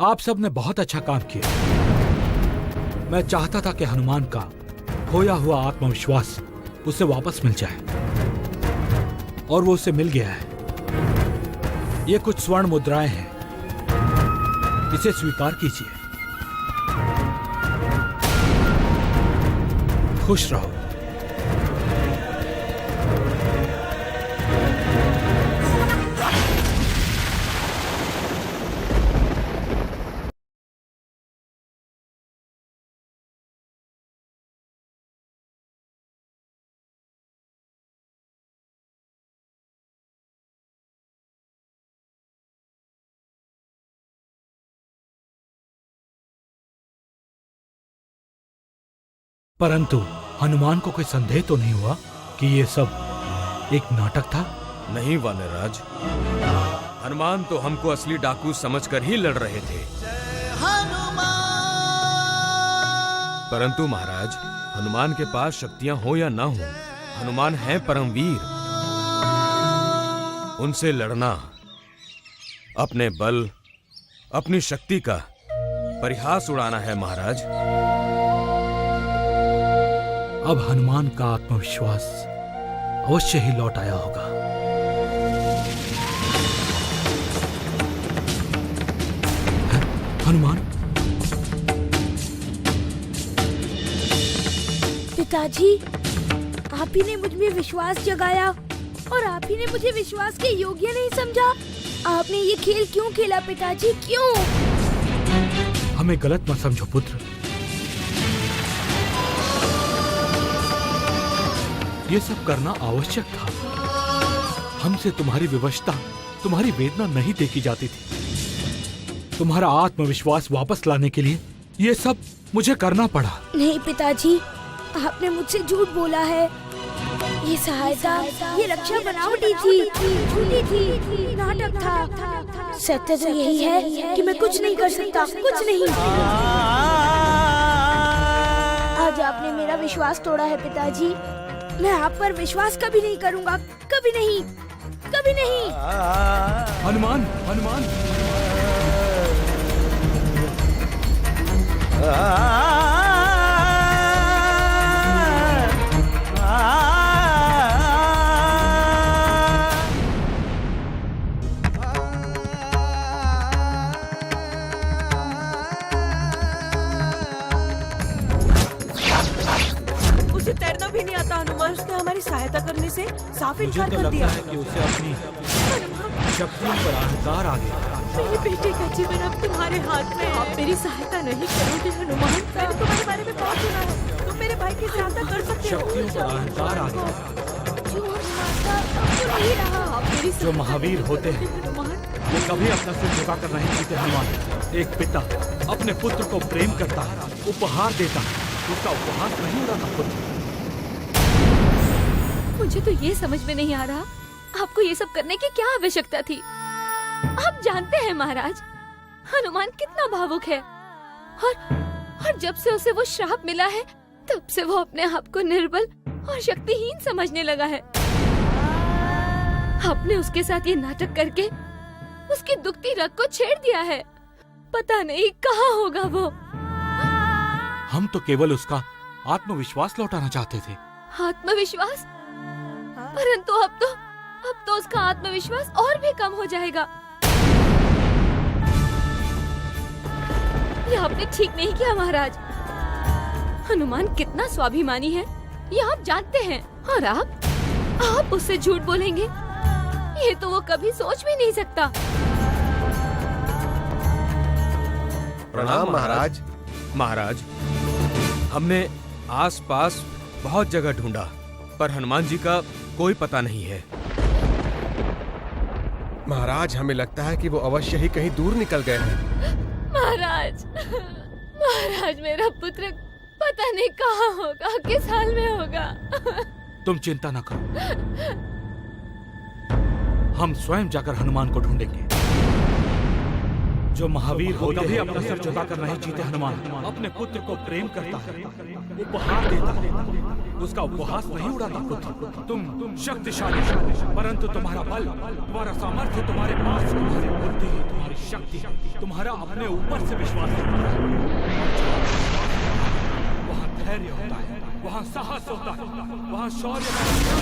आप सब ने बहुत अच्छा काम किया। मैं चाहता था कि हनुमान का खोया हुआ आत्मविश्वास उसे वापस मिल जाए, और वो उसे मिल गया है। ये कुछ स्वर्ण मुद्राएं हैं, इसे स्वीकार कीजिए। खुश रहो। परंतु हनुमान को कोई संदेह तो नहीं हुआ कि ये सब एक नाटक था? नहीं वानरराज, हनुमान तो हमको असली डाकू समझकर ही लड़ रहे थे। परंतु महाराज, हनुमान के पास शक्तियां हो या ना हो, हनुमान है परमवीर। उनसे लड़ना अपने बल, अपनी शक्ति का परिहास उड़ाना है महाराज। अब हनुमान का आत्मविश्वास अवश्य ही लौट आया होगा। हनुमान, पिताजी, आप ही ने मुझ में विश्वास जगाया और आप ही ने मुझे विश्वास के योग्य नहीं समझा। आपने ये खेल क्यों खेला पिताजी, क्यों? हमें गलत मत समझो पुत्र। ये सब करना आवश्यक था। हमसे तुम्हारी विवशता, तुम्हारी वेदना नहीं देखी जाती थी। तुम्हारा आत्मविश्वास वापस लाने के लिए ये सब मुझे करना पड़ा। नहीं पिताजी, आपने मुझसे झूठ बोला है। ये सहायता, ये रक्षा बनावटी थी, झूठी थी, नाटक था। सत्य तो यही है कि मैं कुछ नहीं कर सकता, कुछ नहीं। आज आपने मेरा विश्वास तोड़ा है पिताजी। मैं आप पर विश्वास कभी नहीं करूंगा, कभी नहीं, कभी नहीं। हनुमान, हनुमान, उसे तैरना भी नहीं आता हनुमान। उसने हमारी सहायता करने से साफ इनकार कर दिया। है कि उसे अपनी शक्तियों पर अहंकार आ गया। मेरे बेटे का जीवन अब तुम्हारे हाथ में है। आप मेरी सहायता नहीं करोगे हनुमान। मैंने तुम्हारे बारे में बहुत सुना है। तुम मेरे भाई की सहायता कर सकते हो। शक्तियों पर अहंकार आ गया। जो महावीर होते हैं वो कभी अपना सिर झुकाकर नहीं जीते। हनुमान, एक पिता अपने पुत्र को प्रेम करता है, उपहार देता है, उसका उपहास नहीं उड़ाता पुत्र। मुझे तो ये समझ में नहीं आ रहा, आपको ये सब करने की क्या आवश्यकता थी? आप जानते हैं महाराज, हनुमान कितना भावुक है, और जब से उसे वो श्राप मिला है, तब से वो अपने आप को निर्बल और शक्तिहीन समझने लगा है। आपने उसके साथ ये नाटक करके उसकी दुखती रग को छेड़ दिया है। पता नहीं कहाँ होगा वो। हम तो केवल उसका आत्मविश्वास लौटाना चाहते थे। आत्मविश्वास? परंतु अब तो उसका आत्मविश्वास और भी कम हो जाएगा। ये आपने ठीक नहीं किया महाराज। हनुमान कितना स्वाभिमानी है, ये आप जानते हैं, और आप उससे झूठ बोलेंगे, ये तो वो कभी सोच भी नहीं सकता। प्रणाम महाराज। महाराज, हमने आसपास बहुत जगह ढूंढा, पर हनुमान जी का कोई पता नहीं है। महाराज, हमें लगता है कि वो अवश्य ही कहीं दूर निकल गए हैं। महाराज, मेरा पुत्र पता नहीं कहाँ होगा, किस हाल में होगा। तुम चिंता न करो, हम स्वयं जाकर हनुमान को ढूंढेंगे। जो महावीर होते भी अपना सर झुकाकर नहीं जीते हनुमान। अपने पुत्र को प्रेम करता है, उपहार देता है, उसका उपहास नहीं उड़ाता पुत्र। तुम शक्तिशाली, परंतु तुम्हारा बल, तुम्हारा सामर्थ्य तुम्हारे पास, तुम्हारी बुद्धि, तुम्हारी शक्ति, तुम्हारा अपने ऊपर से विश्वास वहाँ धैर्य होता है, वहाँ साहस होता है, वहाँ शौर्य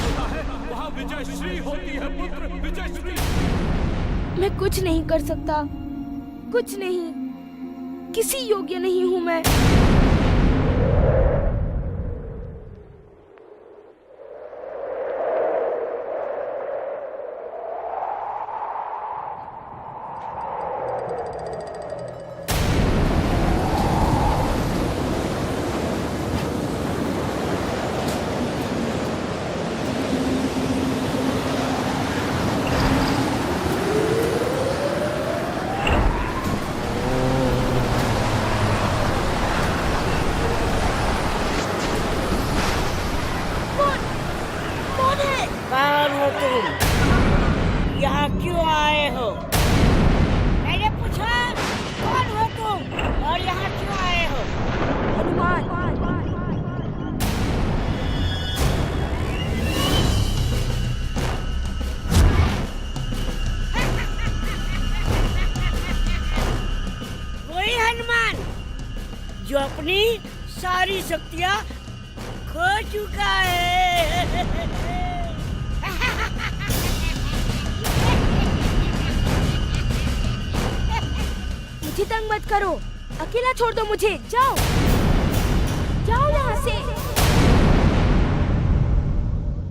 होता है, वहाँ विजय श्री होती है पुत्र, विजय श्री। मैं कुछ नहीं कर सकता, कुछ नहीं, किसी योग्य नहीं हूँ मैं। कौन हो तुम? यहाँ क्यों आए हो? मैंने पूछा कौन हो तुम और यहाँ क्यों आए हो? हनुमान, वही हनुमान जो अपनी सारी शक्तियाँ खो चुका है। मुझे तंग मत करो, अकेला छोड़ दो मुझे। जाओ जाओ यहाँ से।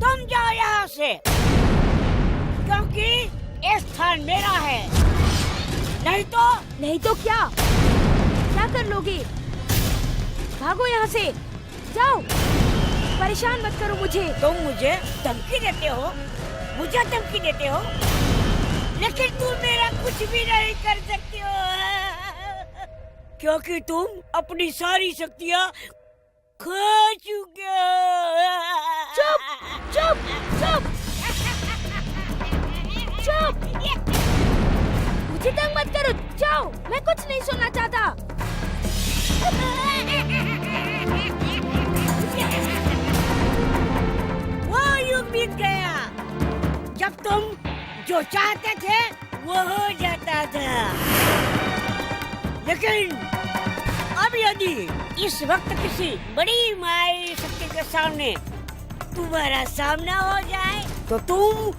तुम जाओ यहाँ से, क्योंकि ये स्थान मेरा है। नहीं तो क्या कर लोगे? भागो यहाँ से, जाओ, परेशान मत करो मुझे। तुम मुझे धमकी देते हो, मुझे धमकी देते हो, लेकिन तुम मेरा कुछ भी नहीं कर सकते हो, क्योंकि तुम अपनी सारी शक्तियाँ खो चुके हो। चुप चुप चुप चुप, मुझे तंग मत करो, जाओ, मैं कुछ नहीं सुनना चाहता। वो युग बीत गया जब तुम जो चाहते थे वो हो जाता था, लेकिन अब यदि इस वक्त किसी बड़ी माई शक्ति के सामने तुम्हारा सामना हो जाए तो तुम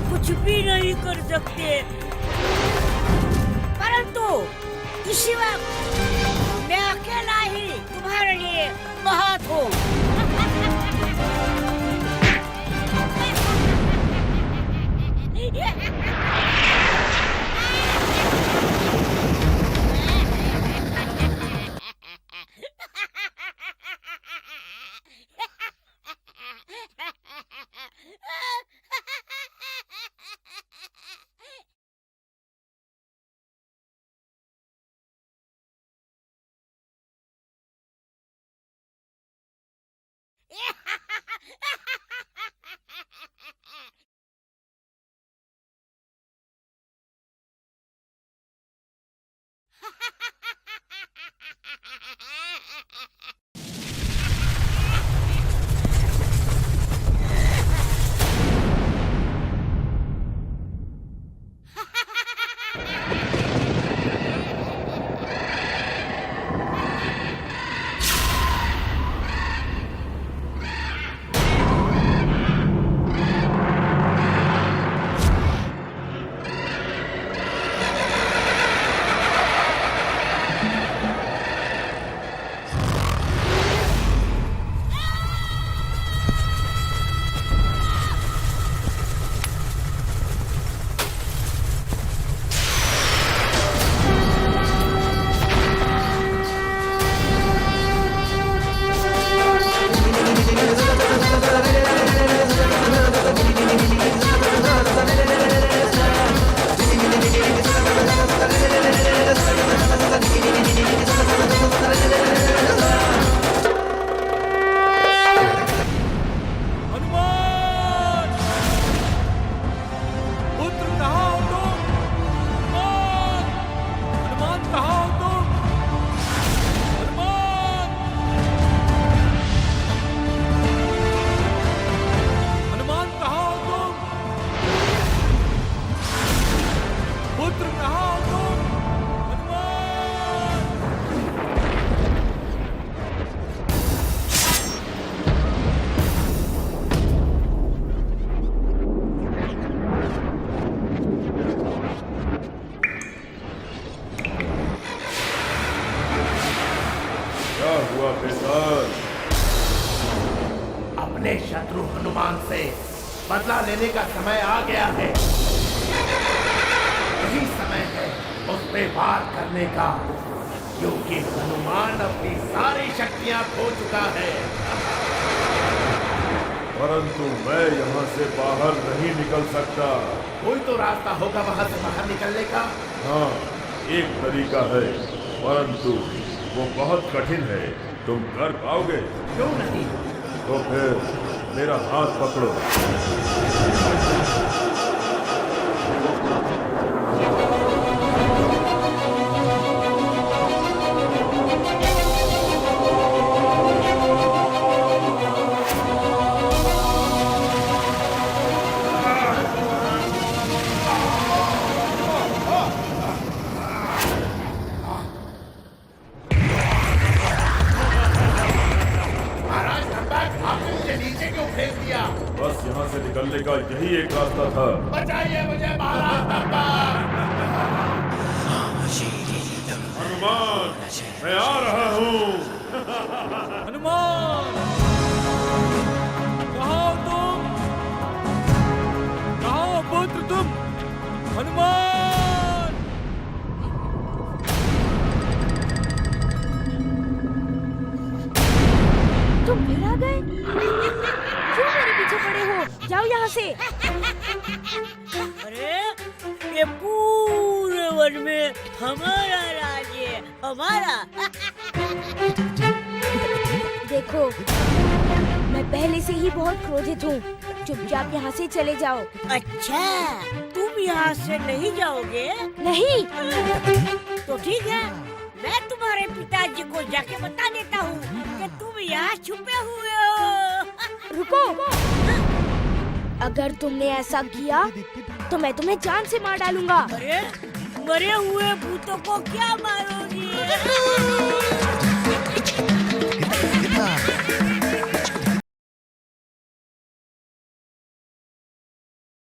कुछ भी नहीं कर सकते। परंतु इसी वक्त मैं अकेला ही तुम्हारे लिए बहुत हूँ। हुआ बेताल? अपने शत्रु हनुमान से बदला लेने का समय आ गया है। यही समय है उस पे वार करने का, क्योंकि हनुमान अपनी सारी शक्तियां खो चुका है। परंतु मैं यहाँ से बाहर नहीं निकल सकता। कोई तो रास्ता होगा वहां से बाहर निकलने का। हाँ, एक तरीका है, परंतु वो बहुत कठिन है। तुम कर पाओगे? क्यों नहीं? तो फिर मेरा हाथ पकड़ो। बस यहाँ से निकलने का यही एक रास्ता था। बचाइए मुझे महाराज दरबार। हनुमान, मैं आ रहा हूँ। हनुमान, कहाँ हो तुम? कहाँ हो पुत्र तुम? हनुमान! तुम फिर आ गए? क्यों मेरे पीछे पड़े हो? जाओ यहाँ से। अरे ये पूरे वन में हमारा राज है, हमारा। देखो, मैं पहले से ही बहुत क्रोधित हूँ। चुपचाप यहाँ से चले जाओ। अच्छा, तुम यहाँ से नहीं जाओगे? नहीं। तो ठीक है, मैं तुम्हारे पिताजी को जाके बता देता हूँ कि तुम यहाँ छुपे हुए हो। रुको, अगर तुमने ऐसा किया तो मैं तुम्हें जान से मार डालूंगा। अरे, मरे हुए भूतों को क्या मारोगी?